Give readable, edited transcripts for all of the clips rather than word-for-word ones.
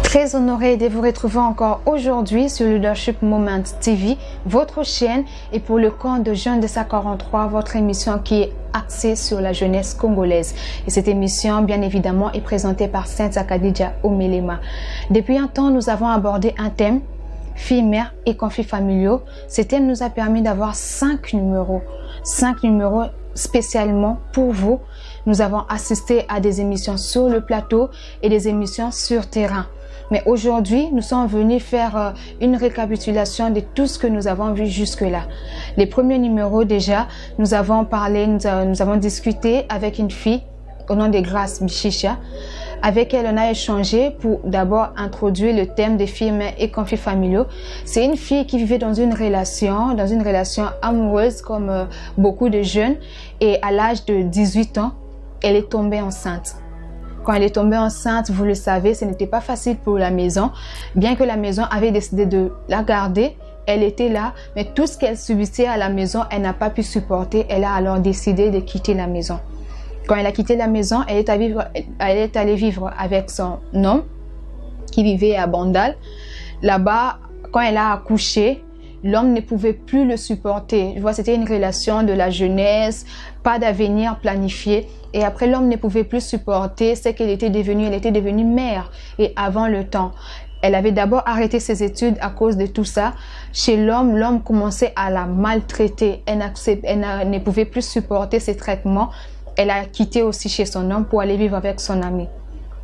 Très honorée de vous retrouver encore aujourd'hui sur Leadership Moment TV, votre chaîne, et pour le camp de jeunes de SA43, votre émission qui est axée sur la jeunesse congolaise. Et cette émission, bien évidemment, est présentée par Sainte Akadija Omelema. Depuis un temps, nous avons abordé un thème, filles, mères et conflits familiaux. Ce thème nous a permis d'avoir 5 numéros spécialement pour vous. Nous avons assisté à des émissions sur le plateau et des émissions sur terrain. Mais aujourd'hui, nous sommes venus faire une récapitulation de tout ce que nous avons vu jusque-là. Les premiers numéros déjà, nous avons parlé, nous avons discuté avec une fille au nom de Grâce Bichicha. Avec elle, on a échangé pour d'abord introduire le thème des filles, mères et conflits familiaux. C'est une fille qui vivait dans une relation amoureuse comme beaucoup de jeunes. Et à l'âge de 18 ans, elle est tombée enceinte. Quand elle est tombée enceinte, vous le savez, ce n'était pas facile pour la maison. Bien que la maison avait décidé de la garder, elle était là, mais tout ce qu'elle subissait à la maison, elle n'a pas pu supporter. Elle a alors décidé de quitter la maison. Quand elle a quitté la maison, elle est allée vivre avec son homme qui vivait à Bandal. Là-bas, quand elle a accouché, l'homme ne pouvait plus le supporter. Je vois, c'était une relation de la jeunesse, pas d'avenir planifié. Et après, l'homme ne pouvait plus supporter ce qu'elle était devenue. Elle était devenue mère et avant le temps. Elle avait d'abord arrêté ses études à cause de tout ça. Chez l'homme, l'homme commençait à la maltraiter. Elle ne pouvait plus supporter ses traitements. Elle a quitté aussi chez son homme pour aller vivre avec son ami.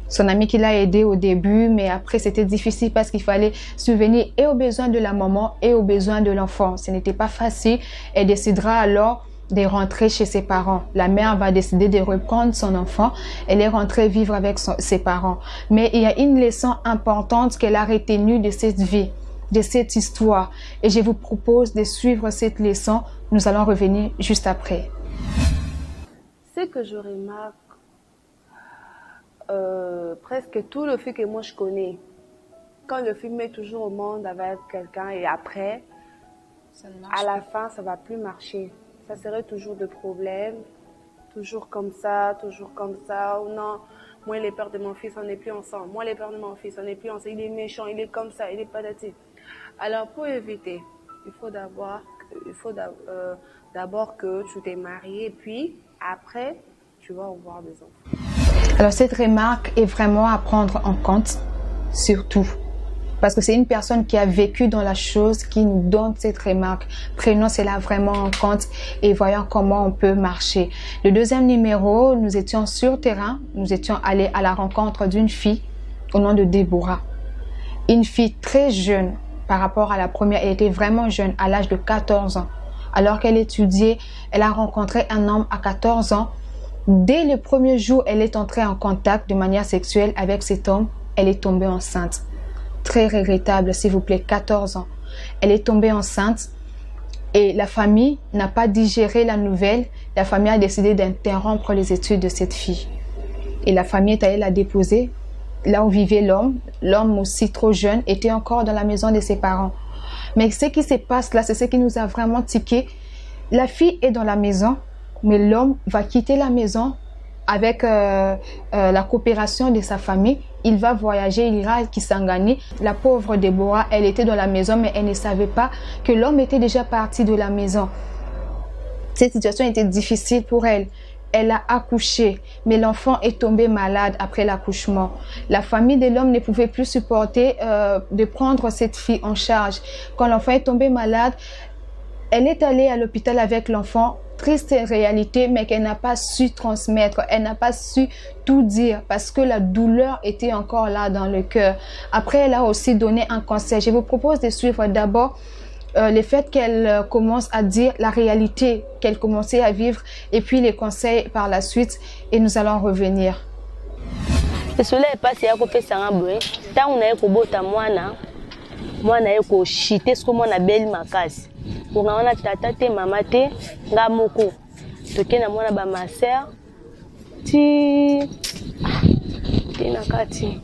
Son ami qui l'a aidé au début, mais après c'était difficile parce qu'il fallait subvenir et aux besoins de la maman et aux besoins de l'enfant. Ce n'était pas facile. Elle décidera alors de rentrer chez ses parents. La mère va décider de reprendre son enfant. Elle est rentrée vivre avec ses parents. Mais il y a une leçon importante qu'elle a retenue de cette vie, de cette histoire. Et je vous propose de suivre cette leçon. Nous allons revenir juste après. Ce que je remarque, presque tout le film que moi je connais, quand le film met toujours au monde avec quelqu'un et après, à la fin, ça va plus marcher. Ça serait toujours des problèmes, toujours comme ça, ou non, moi les peurs de mon fils, on n'est plus ensemble. Moi les peurs de mon fils, on n'est plus ensemble. Il est méchant, il est comme ça, il est patati. Alors pour éviter, il faut d'abord que tu t'es marié, puis après, tu vas avoir des enfants. Alors cette remarque est vraiment à prendre en compte, surtout. Parce que c'est une personne qui a vécu dans la chose qui nous donne cette remarque. Prenons cela vraiment en compte et voyons comment on peut marcher. Le deuxième numéro, nous étions sur terrain. Nous étions allés à la rencontre d'une fille au nom de Déborah. Une fille très jeune par rapport à la première. Elle était vraiment jeune, à l'âge de 14 ans. Alors qu'elle étudiait, elle a rencontré un homme à 14 ans. Dès le premier jour, elle est entrée en contact de manière sexuelle avec cet homme. Elle est tombée enceinte. Très regrettable, s'il vous plaît, 14 ans. Elle est tombée enceinte et la famille n'a pas digéré la nouvelle. La famille a décidé d'interrompre les études de cette fille. Et la famille est allée la déposer là où vivait l'homme. L'homme aussi trop jeune était encore dans la maison de ses parents. Mais ce qui se passe là, c'est ce qui nous a vraiment tiqué. La fille est dans la maison, mais l'homme va quitter la maison avec la coopération de sa famille. Il va voyager, il ira à Kisangani. La pauvre Déborah, elle était dans la maison, mais elle ne savait pas que l'homme était déjà parti de la maison. Cette situation était difficile pour elle. Elle a accouché, mais l'enfant est tombé malade après l'accouchement. La famille de l'homme ne pouvait plus supporter de prendre cette fille en charge. Quand l'enfant est tombé malade, elle est allée à l'hôpital avec l'enfant. Triste réalité, mais qu'elle n'a pas su transmettre. Elle n'a pas su tout dire parce que la douleur était encore là dans le cœur. Après, elle a aussi donné un conseil. Je vous propose de suivre d'abord le fait qu'elle commence à dire la réalité qu'elle commençait à vivre et puis les conseils par la suite et nous allons revenir. Cela est passé à côté de ça. Tant on a kobota mwana eko shite ce que moi na belle makasi. On a tata te mama te nga moko. Toke na mwana ba ma sœur ti na kati.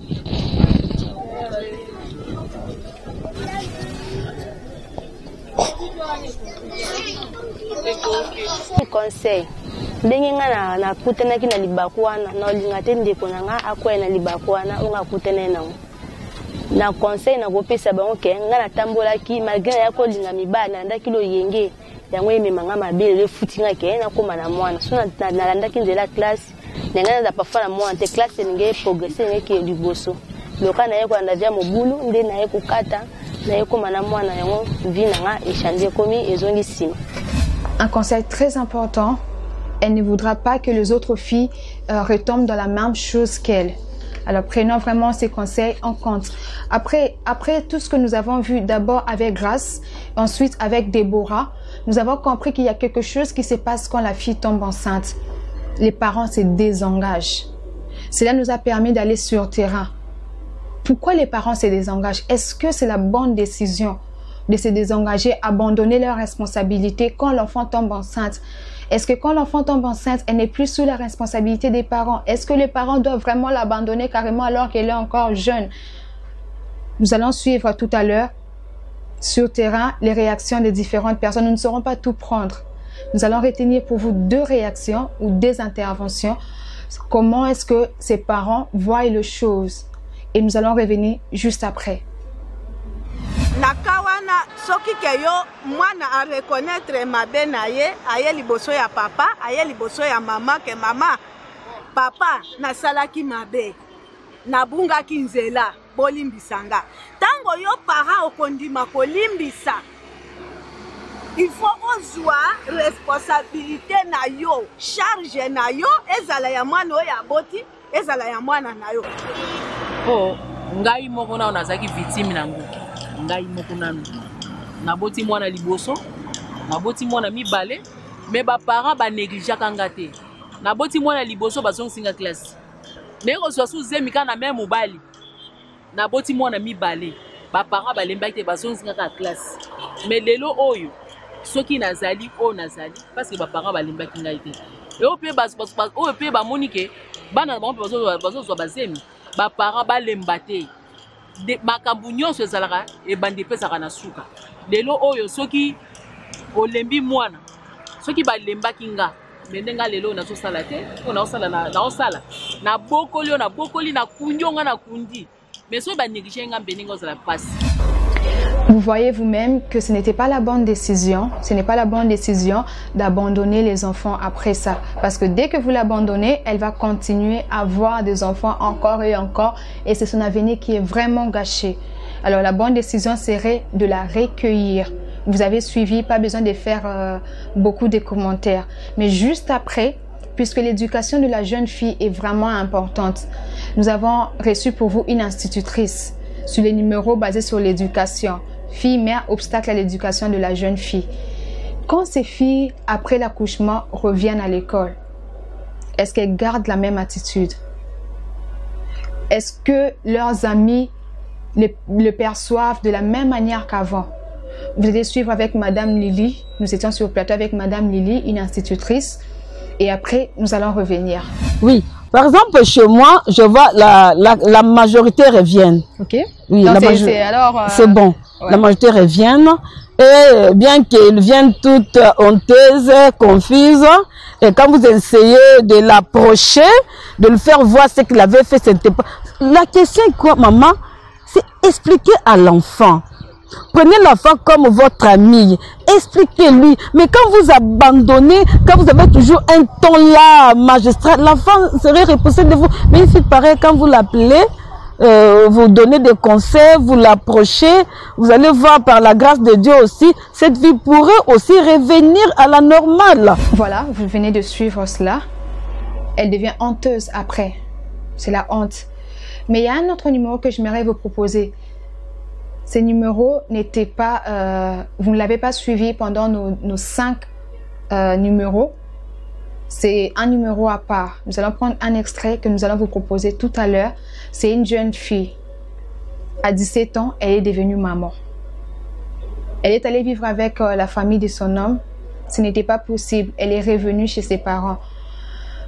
Conseil. Ndenge nga na kutana ki na libaku wana na olinga te ndeko na nga akwela na libaku wana onga kutana nango. na conseil na kopesa bango ke nga na tambolaki malgré ya kolinga mibana ndaki lo yenge yango ememanga mabele le futinga ke na koma na mwana so na landaki nzela classe nanga na parfois na mwana te classe ninge progresser nge ke liboso loka na yeko andavia mobulu nde na yeko kata na yeko mana mwana yango vie nanga échanger komi ezongi sima. Un conseil très important, elle ne voudra pas que les autres filles retombent dans la même chose qu'elle. Alors prenons vraiment ces conseils en compte. Après tout ce que nous avons vu d'abord avec Grace, ensuite avec Déborah, nous avons compris qu'il y a quelque chose qui se passe quand la fille tombe enceinte. Les parents se désengagent. Cela nous a permis d'aller sur le terrain. Pourquoi les parents se désengagent? Est-ce que c'est la bonne décision de se désengager, abandonner leurs responsabilités quand l'enfant tombe enceinte? Est-ce que quand l'enfant tombe enceinte, elle n'est plus sous la responsabilité des parents? Est-ce que les parents doivent vraiment l'abandonner carrément alors qu'elle est encore jeune? Nous allons suivre tout à l'heure sur terrain les réactions des différentes personnes. Nous ne saurons pas tout prendre. Nous allons retenir pour vous 2 réactions ou des interventions. Comment est-ce que ces parents voient les choses? Et nous allons revenir juste après. Nakawana soki keyo mwana a reconnaître mabe na ye aye liboso ya papa aye liboso ya mama ke mama papa nasalaki mabe nabungaki nzela bolimbisanga tango yo para okondima kolimbisa il faut ozwa responsabilité na yo charge na yo ezala ya mwana oyo aboti ezala ya mwana na yo oh ngai moko na nazaki victime na nguki ngai moko nanu naboti mwana liboso naboti mwana mibale me ba parents ba négligea kanga te naboti mwana liboso bazongisinga classe me ko so suzemi kana même mobali naboti mwana mibale ba parents ba lembaki te bazongisinga ka classe me lelo oyo soki nazali o nazali parce que ba parents ba lembaki ngai te e o pe o pe ba monike bana ba bazo bazemi ba parents ba lembate de makambu nyonso ezalaka ebandi pesaka na suka lelo oyo soki olembi mwana soki balembaki nga mendenga lelo nazosala te po naosala na bokoli na kundi nga na kundi mais soki banéglige nga mbendenga ozala pasi. Vous voyez vous-même que ce n'était pas la bonne décision, ce n'est pas la bonne décision d'abandonner les enfants après ça. Parce que dès que vous l'abandonnez, elle va continuer à avoir des enfants encore et encore et c'est son avenir qui est vraiment gâché. Alors la bonne décision serait de la recueillir. Vous avez suivi, pas besoin de faire beaucoup de commentaires. Mais juste après, puisque l'éducation de la jeune fille est vraiment importante, nous avons reçu pour vous une institutrice sur les numéros basés sur l'éducation. Fille, mère, obstacle à l'éducation de la jeune fille. Quand ces filles, après l'accouchement, reviennent à l'école, est-ce qu'elles gardent la même attitude? Est-ce que leurs amis le perçoivent de la même manière qu'avant? Vous allez suivre avec Madame Lily. Nous étions sur le plateau avec Madame Lily, une institutrice. Et après, nous allons revenir. Oui. Par exemple, chez moi, je vois la majorité reviennent. Ok. Oui, c'est bon. Ouais. La majorité reviennent. Et bien qu'elles viennent toutes honteuses, confuses, et quand vous essayez de l'approcher, de le faire voir ce qu'il avait fait, c'était pas... La question est quoi, maman? C'est expliquer à l'enfant. Prenez l'enfant comme votre ami, expliquez-lui. Mais quand vous abandonnez, quand vous avez toujours un ton là, magistral, l'enfant serait repoussé de vous. Mais il fait pareil quand vous l'appelez, vous donnez des conseils, vous l'approchez, vous allez voir par la grâce de Dieu aussi, cette vie pourrait aussi revenir à la normale. Voilà, vous venez de suivre cela. Elle devient honteuse après. C'est la honte. Mais il y a un autre numéro que j'aimerais vous proposer. Ces numéros n'étaient pas, vous ne l'avez pas suivi pendant nos 5 numéros. C'est un numéro à part. Nous allons prendre un extrait que nous allons vous proposer tout à l'heure. C'est une jeune fille. À 17 ans, elle est devenue maman. Elle est allée vivre avec la famille de son homme. Ce n'était pas possible. Elle est revenue chez ses parents.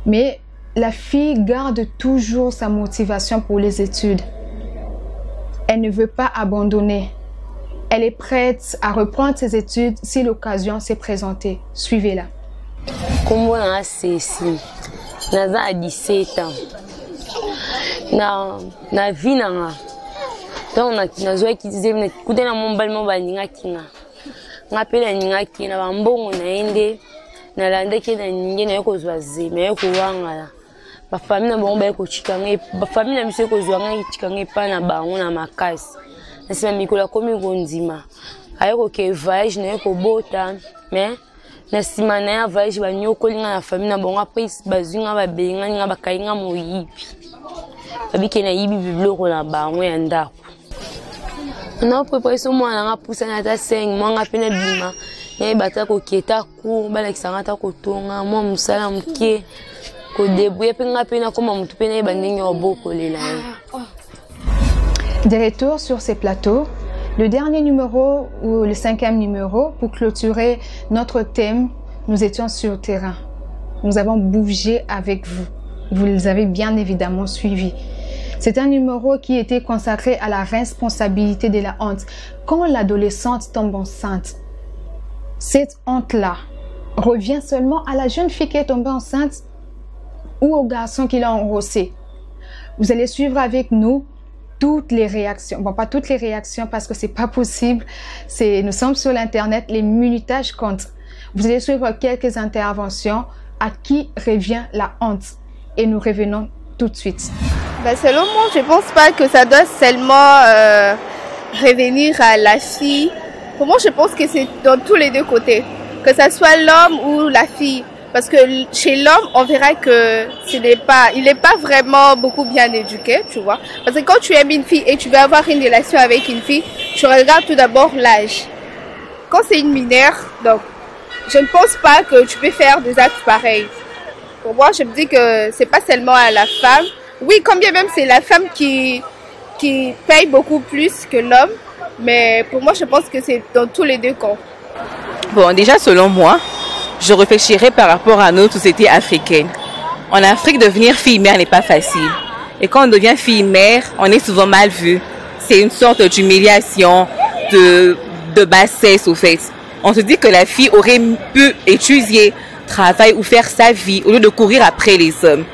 Mais la fille garde toujours sa motivation pour les études. Elle ne veut pas abandonner. Elle est prête à reprendre ses études si l'occasion s'est présentée. Suivez-la. Comment on a ceci? Naza à 17 ans. Na vie nanga. donc nazwaki nzembo kuta na mobali mo balingaki nga nga mpe nalingaki na bambongo na ye nde nalandaki na ninge na ye kozwa zeme ye kowangala bafamile na bango baye kotika ngai bafamile na biso ye kozwa ngai etika ngai epai na bango na makasi na nsima mikolo akomi kondima aye koke voyage na ye kobota mais na nsima na ye voyage banyokoli nga na famile na bango apres bazwi nga babeli nga nga bakai nga moyibi babike na yibi biloko na bango ya ndako na prépare so mwana nga pusana ata 5 mwanga pe na bima na bata koketa ku balakisa nga ta kotonga mwa musala muke ko débrouiller pe nga pe na koma mutu pe na bandenge obokolela. De retour sur ces plateaux, le dernier numéro ou le 5e numéro pour clôturer notre thème, nous étions sur le terrain. Nous avons bougé avec vous. Vous les avez bien évidemment suivis. C'est un numéro qui était consacré à la responsabilité de la honte. Quand l'adolescente tombe enceinte, cette honte-là revient seulement à la jeune fille qui est tombée enceinte ou au garçon qui l'a enrossée. Vous allez suivre avec nous toutes les réactions. Bon, pas toutes les réactions parce que c'est pas possible. Nous sommes sur l'internet, les minutages comptent. Vous allez suivre quelques interventions à qui revient la honte. Et nous revenons tout de suite. Ben, selon moi, je ne pense pas que ça doit seulement revenir à la fille. Pour moi, je pense que c'est dans tous les deux côtés. Que ce soit l'homme ou la fille. Parce que chez l'homme, on verra que il n'est pas vraiment beaucoup bien éduqué, tu vois. Parce que quand tu aimes une fille et tu veux avoir une relation avec une fille, tu regardes tout d'abord l'âge. Quand c'est une mineure, donc, je ne pense pas que tu peux faire des actes pareils. Pour moi, je me dis que c'est pas seulement à la femme. Oui, quand bien même c'est la femme qui paye beaucoup plus que l'homme. Mais pour moi, je pense que c'est dans tous les deux cas. Bon, déjà, selon moi, je réfléchirais par rapport à notre société africaine. En Afrique, devenir fille-mère n'est pas facile. Et quand on devient fille-mère, on est souvent mal vu. C'est une sorte d'humiliation, de bassesse, au fait. On se dit que la fille aurait pu étudier, travailler ou faire sa vie au lieu de courir après les hommes.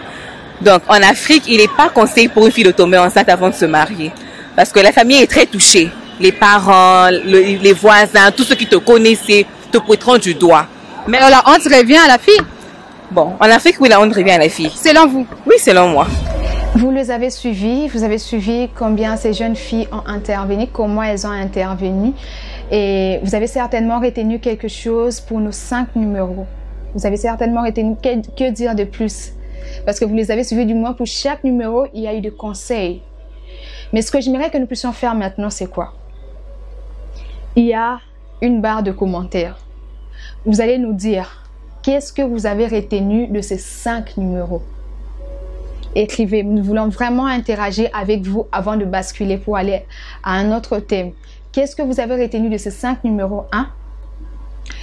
Donc, en Afrique, il n'est pas conseillé pour une fille de tomber enceinte avant de se marier. Parce que la famille est très touchée. Les parents, les voisins, tous ceux qui te connaissaient te pointeront du doigt. Mais alors, la honte revient à la fille? Bon, en Afrique, oui, la honte revient à la fille. Selon vous? Oui, selon moi. Vous les avez suivis, vous avez suivi combien ces jeunes filles ont intervenu, comment elles ont intervenu. Et vous avez certainement retenu quelque chose pour nos 5 numéros. Vous avez certainement retenu, que dire de plus? Parce que vous les avez suivis du moins pour chaque numéro, il y a eu des conseils. Mais ce que j'aimerais que nous puissions faire maintenant, c'est quoi? Il y a une barre de commentaires. Vous allez nous dire qu'est-ce que vous avez retenu de ces 5 numéros. Écrivez, nous voulons vraiment interagir avec vous avant de basculer pour aller à un autre thème. Qu'est-ce que vous avez retenu de ces 5 numéros 1?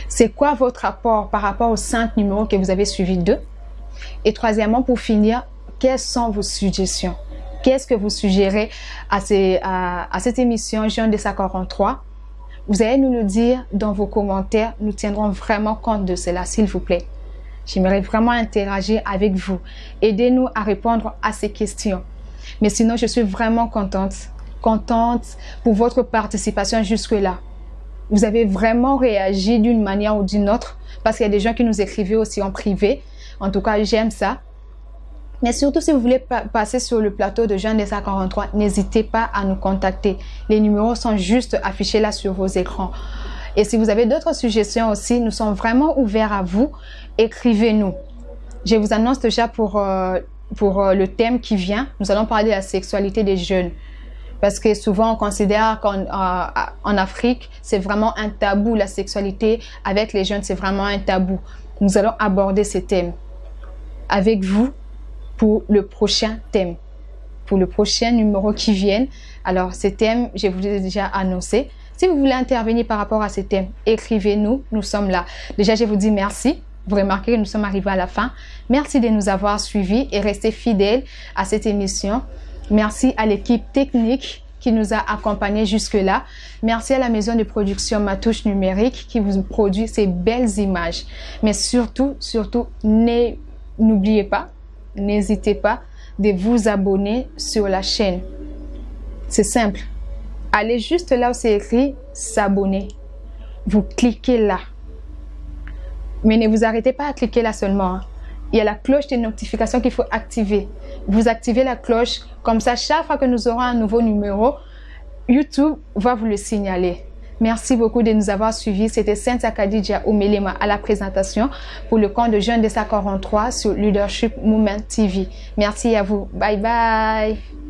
C'est quoi votre rapport par rapport aux 5 numéros que vous avez suivis 2? Et troisièmement, pour finir, quelles sont vos suggestions? Qu'est-ce que vous suggérez à cette émission Jeune de 43? Vous allez nous le dire dans vos commentaires. Nous tiendrons vraiment compte de cela, s'il vous plaît. J'aimerais vraiment interagir avec vous. Aidez-nous à répondre à ces questions. Mais sinon, je suis vraiment contente pour votre participation jusque-là. Vous avez vraiment réagi d'une manière ou d'une autre parce qu'il y a des gens qui nous écrivaient aussi en privé. En tout cas, j'aime ça. Mais surtout, si vous voulez passer sur le plateau de Jeune des 43, n'hésitez pas à nous contacter. Les numéros sont juste affichés là sur vos écrans. Et si vous avez d'autres suggestions aussi, nous sommes vraiment ouverts à vous. Écrivez-nous. Je vous annonce déjà pour le thème qui vient. Nous allons parler de la sexualité des jeunes. Parce que souvent, on considère qu'en Afrique, c'est vraiment un tabou. La sexualité avec les jeunes, c'est vraiment un tabou. Nous allons aborder ces thèmes avec vous pour le prochain thème, pour le prochain numéro qui vient. Alors, ces thèmes, je vous ai déjà annoncé. Si vous voulez intervenir par rapport à ces thèmes, écrivez-nous, nous sommes là. Déjà, je vous dis merci. Vous remarquez que nous sommes arrivés à la fin. Merci de nous avoir suivis et restés fidèles à cette émission. Merci à l'équipe technique qui nous a accompagnés jusque-là. Merci à la maison de production Matouche Numérique qui vous produit ces belles images. Mais surtout, n'oubliez pas, n'hésitez pas de vous abonner sur la chaîne. C'est simple. allez juste là où c'est écrit s'abonner. Vous cliquez là. Mais ne vous arrêtez pas à cliquer là seulement. Il y a la cloche de notification qu'il faut activer. Vous activez la cloche, comme ça, chaque fois que nous aurons un nouveau numéro, YouTube va vous le signaler. Merci beaucoup de nous avoir suivis. C'était Cynthia Kadidja Omelema à la présentation pour le compte de Jeune de 43 sur Leadership Movement TV. Merci à vous. Bye bye.